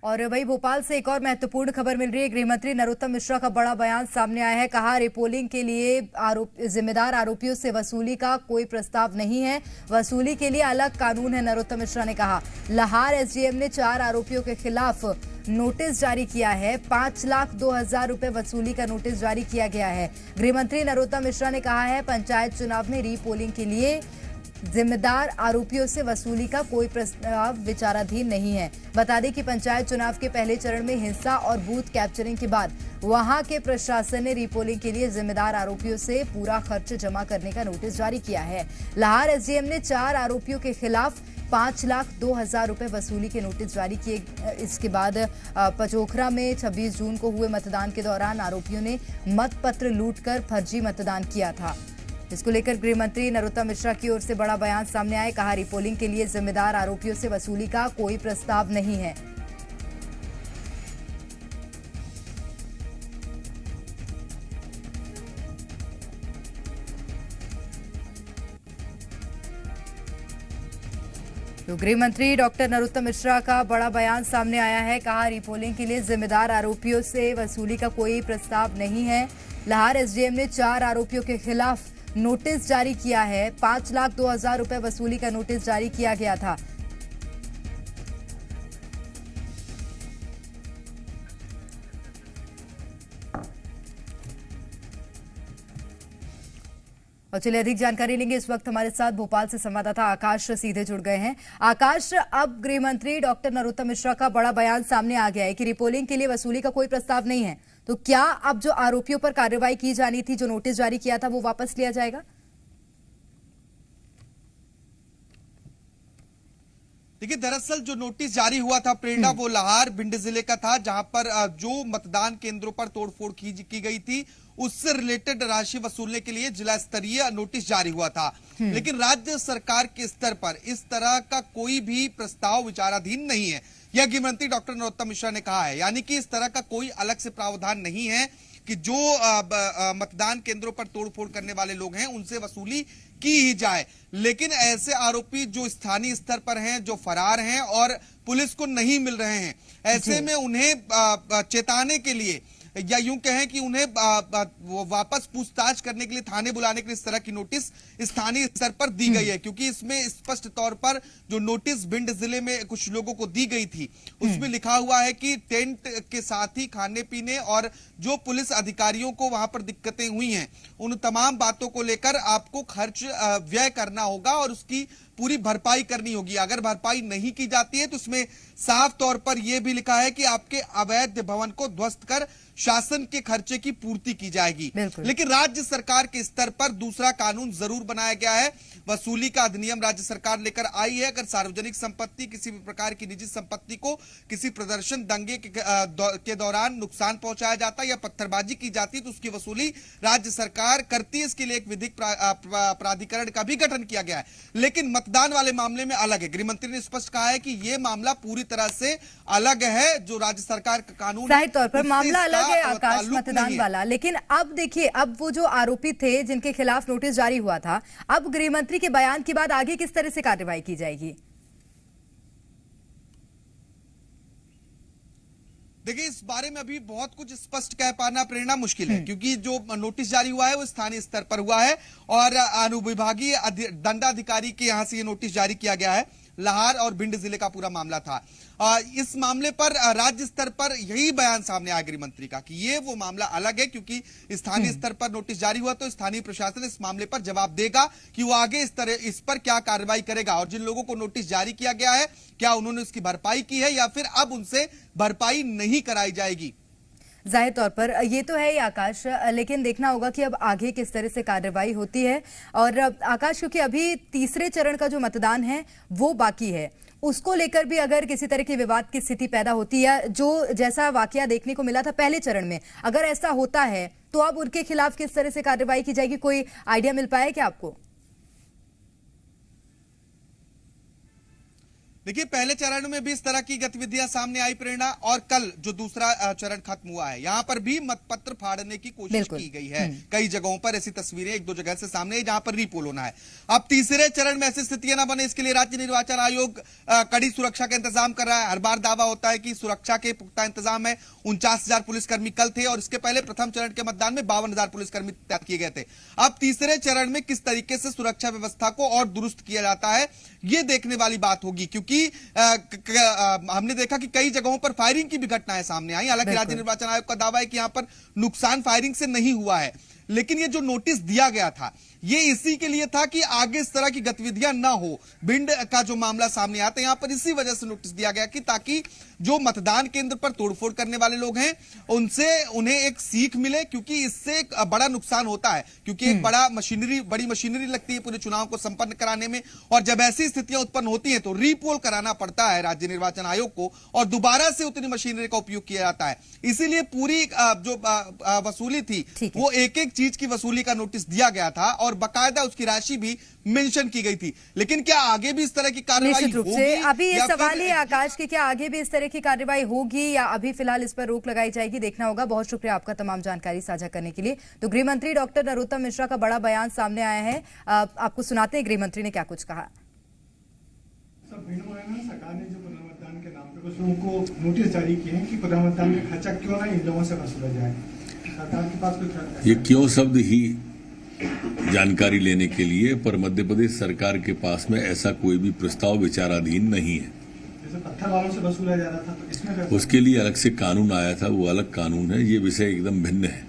और वही भोपाल से एक और महत्वपूर्ण खबर मिल रही है। गृह मंत्री नरोत्तम मिश्रा का बड़ा बयान सामने आया है। कहा, रिपोलिंग के लिए जिम्मेदार आरोपियों से वसूली का कोई प्रस्ताव नहीं है। वसूली के लिए अलग कानून है। नरोत्तम मिश्रा ने कहा, लाहार एसडीएम ने 4 आरोपियों के खिलाफ नोटिस जारी किया है। 5,02,000 रुपए वसूली का नोटिस जारी किया गया है। गृह मंत्री नरोत्तम मिश्रा ने कहा है, पंचायत चुनाव में रीपोलिंग के लिए जिम्मेदार आरोपियों से वसूली का कोई प्रस्ताव विचाराधीन नहीं है। बता दें कि पंचायत चुनाव के पहले चरण में हिंसा और बूथ कैप्चरिंग के बाद वहां के प्रशासन ने रीपोलिंग के लिए जिम्मेदार आरोपियों से पूरा खर्च जमा करने का नोटिस जारी किया है। लाहार एसडीएम ने 4 आरोपियों के खिलाफ 5,02,000 रुपए वसूली के नोटिस जारी किए। इसके बाद पचोखरा में 26 जून को हुए मतदान के दौरान आरोपियों ने मतपत्र लूटकर फर्जी मतदान किया था। इसको लेकर गृह मंत्री नरोत्तम मिश्रा की ओर से बड़ा बयान सामने आया। कहा, रिपोलिंग के लिए जिम्मेदार आरोपियों से वसूली का कोई प्रस्ताव नहीं है। तो गृह मंत्री डॉक्टर नरोत्तम मिश्रा का बड़ा बयान सामने आया है। कहा, रिपोलिंग के लिए जिम्मेदार आरोपियों से वसूली का कोई प्रस्ताव नहीं है। लाहार एसडीएम ने 4 आरोपियों के खिलाफ नोटिस जारी किया है। 5,02,000 रुपए वसूली का नोटिस जारी किया गया था। और चलिए अधिक जानकारी लेंगे। इस वक्त हमारे साथ भोपाल से संवाददाता आकाश सीधे जुड़ गए हैं। आकाश, अब गृह मंत्री डॉक्टर नरोत्तम मिश्रा का बड़ा बयान सामने आ गया है कि रिपोलिंग के लिए वसूली का कोई प्रस्ताव नहीं है, तो क्या अब जो आरोपियों पर कार्रवाई की जानी थी, जो नोटिस जारी किया था, वो वापस लिया जाएगा? देखिए, दरअसल जो नोटिस जारी हुआ था प्रेरणा, वो लाहार भिंड जिले का था, जहां पर जो मतदान केंद्रों पर तोड़फोड़ की गई थी, उससे रिलेटेड राशि वसूलने के लिए जिला स्तरीय नोटिस जारी हुआ था। लेकिन राज्य सरकार के स्तर पर इस तरह का कोई भी प्रस्ताव विचाराधीन नहीं है, यह गृह मंत्री डॉक्टर नरोत्तम मिश्रा ने कहा है। यानी कि इस तरह का कोई अलग से प्रावधान नहीं है कि जो मतदान केंद्रों पर तोड़फोड़ करने वाले लोग हैं उनसे वसूली की ही जाए। लेकिन ऐसे आरोपी जो स्थानीय स्तर पर हैं, जो फरार हैं और पुलिस को नहीं मिल रहे हैं, ऐसे में उन्हें चेताने के लिए या यूं कहें कि उन्हें वापस पूछताछ करने के लिए थाने बुलाने के लिए इस तरह की नोटिस स्थानीय स्तर पर दी गई है। क्योंकि इसमें स्पष्ट तौर पर जो नोटिस भिंड जिले में कुछ लोगों को दी गई थी, उसमें लिखा हुआ है कि टेंट के साथ ही खाने पीने और जो पुलिस अधिकारियों को वहां पर दिक्कतें हुई हैं, उन तमाम बातों को लेकर आपको खर्च व्यय करना होगा और उसकी पूरी भरपाई करनी होगी। अगर भरपाई नहीं की जाती है तो उसमें साफ तौर पर यह भी लिखा है कि आपके अवैध भवन को ध्वस्त कर शासन के खर्चे की पूर्ति की जाएगी। लेकिन राज्य सरकार के स्तर पर दूसरा कानून जरूर बनाया गया है। वसूली का अधिनियम राज्य सरकार लेकर आई है। अगर सार्वजनिक संपत्ति, किसी भी प्रकार की निजी संपत्ति को किसी प्रदर्शन, दंगे के दौरान नुकसान पहुंचाया जाता है या पत्थरबाजी की जाती है तो उसकी वसूली राज्य सरकार करती है। इसके लिए एक विधिक प्राधिकरण का भी गठन किया गया है। लेकिन मतदान वाले मामले में अलग है। गृह मंत्री ने स्पष्ट कहा है कि यह मामला पूरी तरह से अलग है। जो राज्य सरकार का कानून, जाहिर तौर पर मामला अलग है आकाश, मतदान वाला। लेकिन अब देखिए, अब वो जो आरोपी थे जिनके खिलाफ नोटिस जारी हुआ था, अब गृह मंत्री के बयान के बाद आगे किस तरह से कार्रवाई की जाएगी? देखिए, इस बारे में अभी बहुत कुछ स्पष्ट कह पाना प्रेरणा मुश्किल है, क्योंकि जो नोटिस जारी हुआ है वो स्थानीय स्तर पर हुआ है और अनुविभागीय दंडाधिकारी के यहां से ये नोटिस जारी किया गया है। लाहार और भिंड जिले का पूरा मामला था। इस मामले पर राज्य स्तर पर यही बयान सामने आया गृह मंत्री का कि ये वो मामला अलग है, क्योंकि स्थानीय स्तर पर नोटिस जारी हुआ तो स्थानीय प्रशासन इस मामले पर जवाब देगा कि वो आगे इस पर क्या कार्रवाई करेगा और जिन लोगों को नोटिस जारी किया गया है क्या उन्होंने उसकी भरपाई की है या फिर अब उनसे भरपाई नहीं कराई जाएगी। जाहिर तौर पर ये तो है ही आकाश, लेकिन देखना होगा कि अब आगे किस तरह से कार्रवाई होती है। और आकाश, क्योंकि अभी तीसरे चरण का जो मतदान है वो बाकी है, उसको लेकर भी अगर किसी तरह की विवाद की स्थिति पैदा होती है, जो जैसा वाकया देखने को मिला था पहले चरण में, अगर ऐसा होता है तो अब उनके खिलाफ किस तरह से कार्रवाई की जाएगी, कोई आइडिया मिल पाया क्या आपको? देखिए, पहले चरण में भी इस तरह की गतिविधियां सामने आई प्रेरणा, और कल जो दूसरा चरण खत्म हुआ है, यहां पर भी मतपत्र फाड़ने की कोशिश की गई है। कई जगहों पर ऐसी तस्वीरें एक दो जगह से सामने आई जहां पर रीपोल होना है। अब तीसरे चरण में ऐसी स्थितियां ना बने, इसके लिए राज्य निर्वाचन आयोग कड़ी सुरक्षा का इंतजाम कर रहा है। हर बार दावा होता है कि सुरक्षा के पुख्ता इंतजाम है। 49,000 पुलिसकर्मी कल थे और इसके पहले प्रथम चरण के मतदान में 52,000 पुलिसकर्मी तैनात किए गए थे। अब तीसरे चरण में किस तरीके से सुरक्षा व्यवस्था को और दुरुस्त किया जाता है, यह देखने वाली बात होगी, क्योंकि हमने देखा कि कई जगहों पर फायरिंग की भी घटनाएं सामने आई। हालांकि राज्य निर्वाचन आयोग का दावा है कि यहां पर नुकसान फायरिंग से नहीं हुआ है, लेकिन ये जो नोटिस दिया गया था ये इसी के लिए था कि आगे इस तरह की गतिविधियां ना हो। भिंड का जो मामला सामने आता है, यहां पर इसी वजह से नोटिस दिया गया कि ताकि जो मतदान केंद्र पर तोड़फोड़ करने वाले लोग हैं उन्हें एक सीख मिले, क्योंकि इससे एक बड़ा नुकसान होता है, क्योंकि एक बड़ी मशीनरी लगती है पूरे चुनाव को संपन्न कराने में, और जब ऐसी स्थितियां उत्पन्न होती हैं तो रीपोल कराना पड़ता है राज्य निर्वाचन आयोग को, और दोबारा से उतनी मशीनरी का उपयोग किया जाता है। इसीलिए पूरी जो वसूली थी वो एक एक चीज की वसूली का नोटिस दिया गया था और बकायदा उसकी राशि भी मेंशन की गई थी। लेकिन क्या आगे भी इस तरह की कार्रवाई होगी? अभी ये सवाल ही आकाश की, क्या आगे भी इस तरह की कार्रवाई होगी या अभी फिलहाल इस पर रोक लगाई जाएगी, देखना होगा। बहुत शुक्रिया आपका तमाम जानकारी साझा करने के लिए। तो गृह मंत्री डॉक्टर नरोत्तम मिश्रा का बड़ा बयान सामने आया है, आपको सुनाते हैं गृह मंत्री ने क्या कुछ कहा। सरकार ने जो पुनर्मतदान के नाम पे कुछ लोगों को नोटिस जारी किए हैं कि पुनर्मतदान का खर्चा क्यों ना इन लोगों से वसूला जाए, सरकार के पास कुछ ये क्यों शब्द ही जानकारी लेने के लिए, पर मध्य प्रदेश सरकार के पास में ऐसा कोई भी प्रस्ताव विचाराधीन नहीं है। जैसे पत्थर वालों से वसूला जा रहा था तो इसमें उसके लिए अलग से कानून आया था, वो अलग कानून है, ये विषय एकदम भिन्न है।